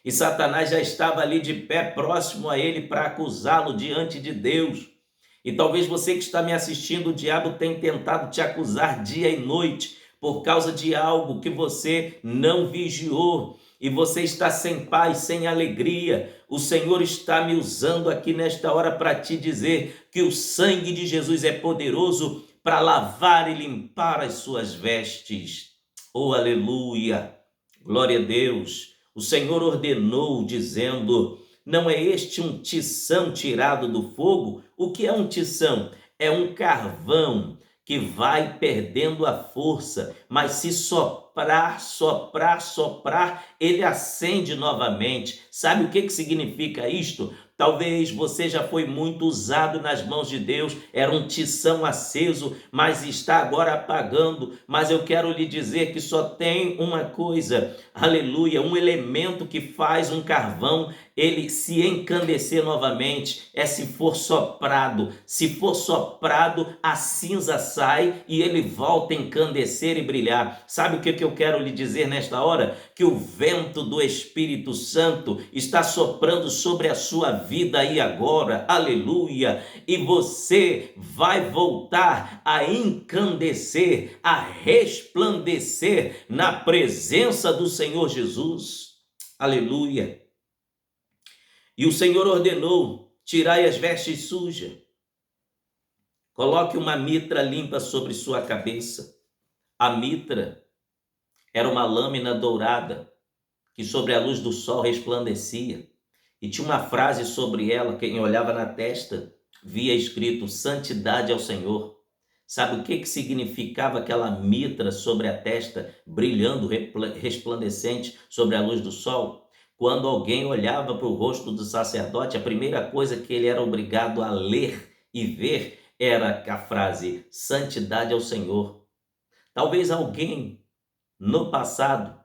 E Satanás já estava ali de pé, próximo a ele, para acusá-lo diante de Deus. E talvez você que está me assistindo, o diabo tem tentado te acusar dia e noite por causa de algo que você não vigiou. E você está sem paz, sem alegria. O Senhor está me usando aqui nesta hora para te dizer que o sangue de Jesus é poderoso para lavar e limpar as suas vestes. Oh, aleluia! Glória a Deus! O Senhor ordenou dizendo: não é este um tição tirado do fogo? O que é um tição? É um carvão que vai perdendo a força, mas se soprar, ele acende novamente. Sabe o que significa isto? Talvez você já foi muito usado nas mãos de Deus, era um tição aceso, mas está agora apagando. Mas eu quero lhe dizer que só tem uma coisa, aleluia, um elemento que faz um carvão ele se encandecer novamente, é se for soprado. Se for soprado, a cinza sai e ele volta a encandecer e brilhar. Sabe o que eu quero lhe dizer nesta hora? Que o vento do Espírito Santo está soprando sobre a sua vida aí agora, aleluia, e você vai voltar a encandecer, a resplandecer na presença do Senhor Jesus, aleluia. E o Senhor ordenou: tirai as vestes sujas, coloque uma mitra limpa sobre sua cabeça. A mitra era uma lâmina dourada que sobre a luz do sol resplandecia, e tinha uma frase sobre ela, quem olhava na testa via escrito: santidade ao Senhor. Sabe o que significava aquela mitra sobre a testa, brilhando, resplandecente sobre a luz do sol? Quando alguém olhava para o rosto do sacerdote, a primeira coisa que ele era obrigado a ler e ver era a frase santidade ao Senhor. Talvez alguém no passado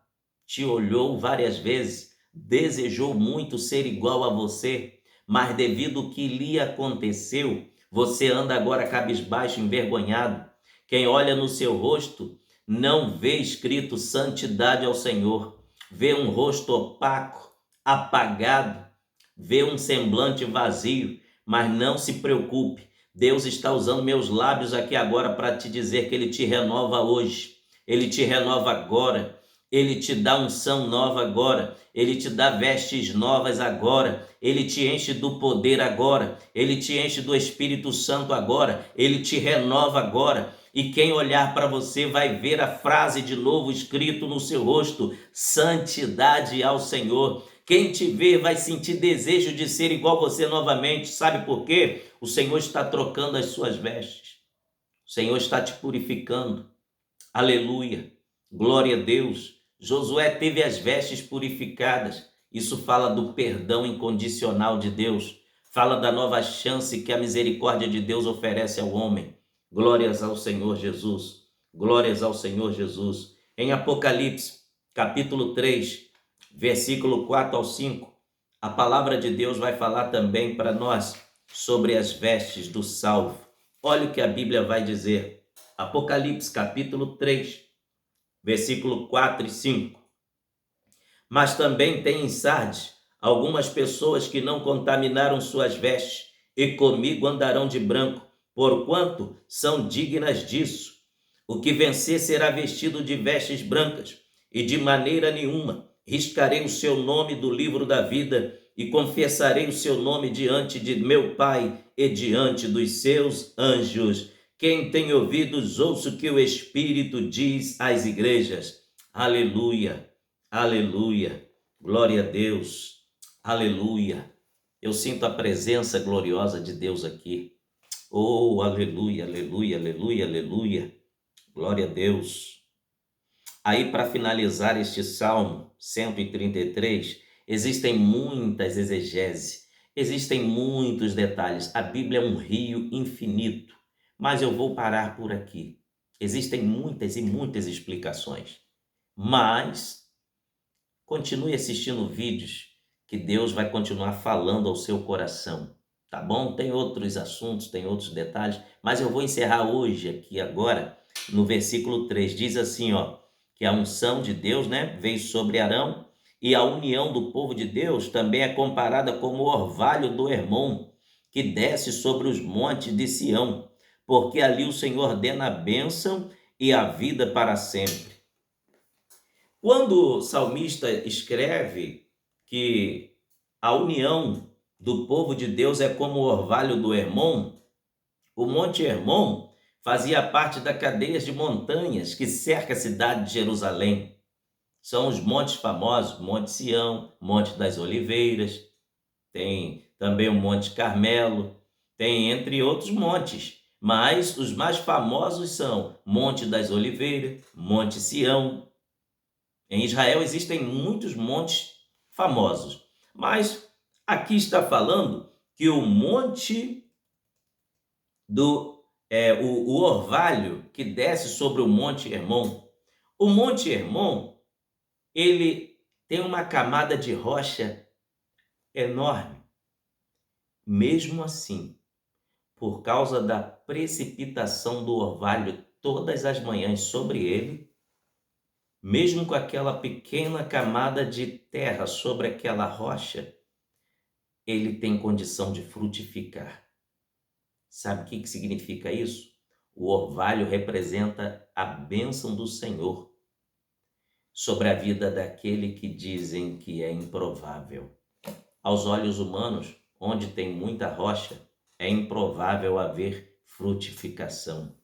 te olhou várias vezes, desejou muito ser igual a você, mas devido ao que lhe aconteceu, você anda agora cabisbaixo, envergonhado. Quem olha no seu rosto não vê escrito santidade ao Senhor, vê um rosto opaco, apagado, vê um semblante vazio, mas não se preocupe. Deus está usando meus lábios aqui agora para te dizer que Ele te renova hoje, Ele te renova agora, Ele te dá unção nova agora, Ele te dá vestes novas agora, Ele te enche do poder agora, Ele te enche do Espírito Santo agora, Ele te renova agora. E quem olhar para você vai ver a frase de novo escrito no seu rosto: santidade ao Senhor. Quem te vê vai sentir desejo de ser igual a você novamente. Sabe por quê? O Senhor está trocando as suas vestes. O Senhor está te purificando. Aleluia. Glória a Deus. Josué teve as vestes purificadas. Isso fala do perdão incondicional de Deus. Fala da nova chance que a misericórdia de Deus oferece ao homem. Glórias ao Senhor Jesus. Glórias ao Senhor Jesus. Em Apocalipse, capítulo 3, versículo 4 ao 5, a palavra de Deus vai falar também para nós sobre as vestes do salvo. Olha o que a Bíblia vai dizer. Apocalipse, capítulo 3, versículo 4 e 5. Mas também tem em Sardes algumas pessoas que não contaminaram suas vestes, e comigo andarão de branco, porquanto são dignas disso. O que vencer será vestido de vestes brancas, e de maneira nenhuma riscarei o seu nome do livro da vida, e confessarei o seu nome diante de meu Pai e diante dos seus anjos. Quem tem ouvidos, ouça o que o Espírito diz às igrejas. Aleluia, aleluia, glória a Deus, aleluia. Eu sinto a presença gloriosa de Deus aqui. Oh, aleluia, aleluia, aleluia, aleluia, glória a Deus. Aí, para finalizar este Salmo 133, existem muitas exegeses, existem muitos detalhes. A Bíblia é um rio infinito, mas eu vou parar por aqui. Existem muitas e muitas explicações, mas continue assistindo vídeos que Deus vai continuar falando ao seu coração, tá bom? Tem outros assuntos, tem outros detalhes, mas eu vou encerrar hoje aqui agora no versículo 3. Diz assim, ó, que a unção de Deus, né, veio sobre Arão, e a união do povo de Deus também é comparada como o orvalho do Hermon, que desce sobre os montes de Sião, porque ali o Senhor ordena a bênção e a vida para sempre. Quando o salmista escreve que a união do povo de Deus é como o orvalho do Hermon, o Monte Hermon fazia parte da cadeia de montanhas que cerca a cidade de Jerusalém. São os montes famosos, Monte Sião, Monte das Oliveiras, tem também o Monte Carmelo, tem entre outros montes, mas os mais famosos são Monte das Oliveiras, Monte Sião. Em Israel existem muitos montes famosos, mas aqui está falando que o monte o orvalho que desce sobre o Monte Hermon. O Monte Hermon, ele tem uma camada de rocha enorme. Mesmo assim, por causa da precipitação do orvalho todas as manhãs sobre ele, mesmo com aquela pequena camada de terra sobre aquela rocha, ele tem condição de frutificar. Sabe o que significa isso? O orvalho representa a bênção do Senhor sobre a vida daquele que dizem que é improvável. Aos olhos humanos, onde tem muita rocha, é improvável haver frutificação.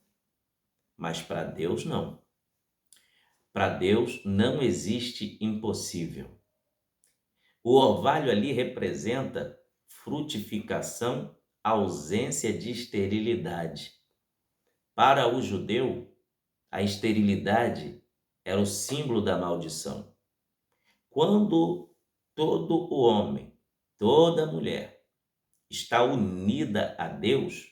Mas para Deus não. Para Deus não existe impossível. O orvalho ali representa frutificação, ausência de esterilidade. Para o judeu, a esterilidade era o símbolo da maldição. Quando todo o homem, toda mulher está unida a Deus,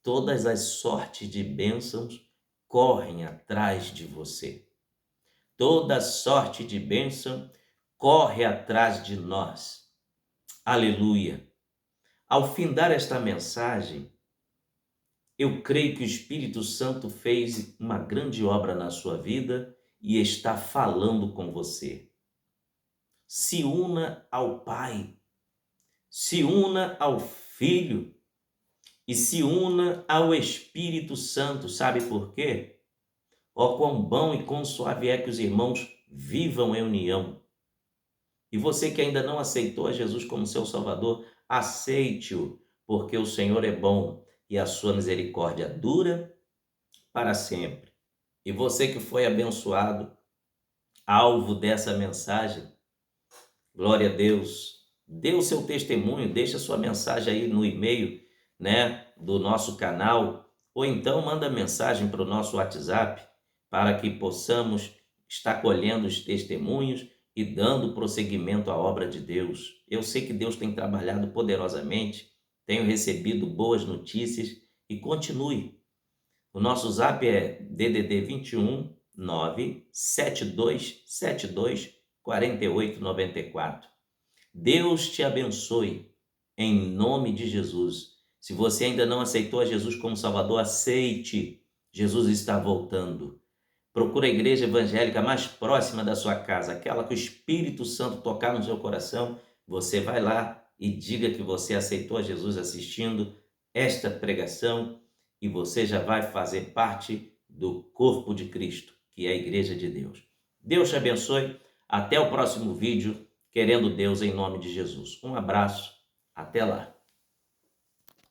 todas as sortes de bênçãos correm atrás de você. Toda sorte de bênção corre atrás de nós. Aleluia! Ao findar esta mensagem, eu creio que o Espírito Santo fez uma grande obra na sua vida e está falando com você. Se una ao Pai, se una ao Filho e se una ao Espírito Santo. Sabe por quê? Ó, quão bom e quão suave é que os irmãos vivam em união. E você que ainda não aceitou a Jesus como seu Salvador, aceite-o, porque o Senhor é bom e a sua misericórdia dura para sempre. E você que foi abençoado, alvo dessa mensagem, glória a Deus, dê o seu testemunho, deixa sua mensagem aí no e-mail, do nosso canal, ou então manda mensagem para o nosso WhatsApp, para que possamos estar colhendo os testemunhos e dando prosseguimento à obra de Deus. Eu sei que Deus tem trabalhado poderosamente, tenho recebido boas notícias e continue. O nosso zap é DDD 21 97272 4894. Deus te abençoe, em nome de Jesus. Se você ainda não aceitou a Jesus como Salvador, aceite. Jesus está voltando. Procura a igreja evangélica mais próxima da sua casa, aquela que o Espírito Santo tocar no seu coração. Você vai lá e diga que você aceitou a Jesus assistindo esta pregação e você já vai fazer parte do corpo de Cristo, que é a igreja de Deus. Deus te abençoe. Até o próximo vídeo, querendo Deus, em nome de Jesus. Um abraço. Até lá.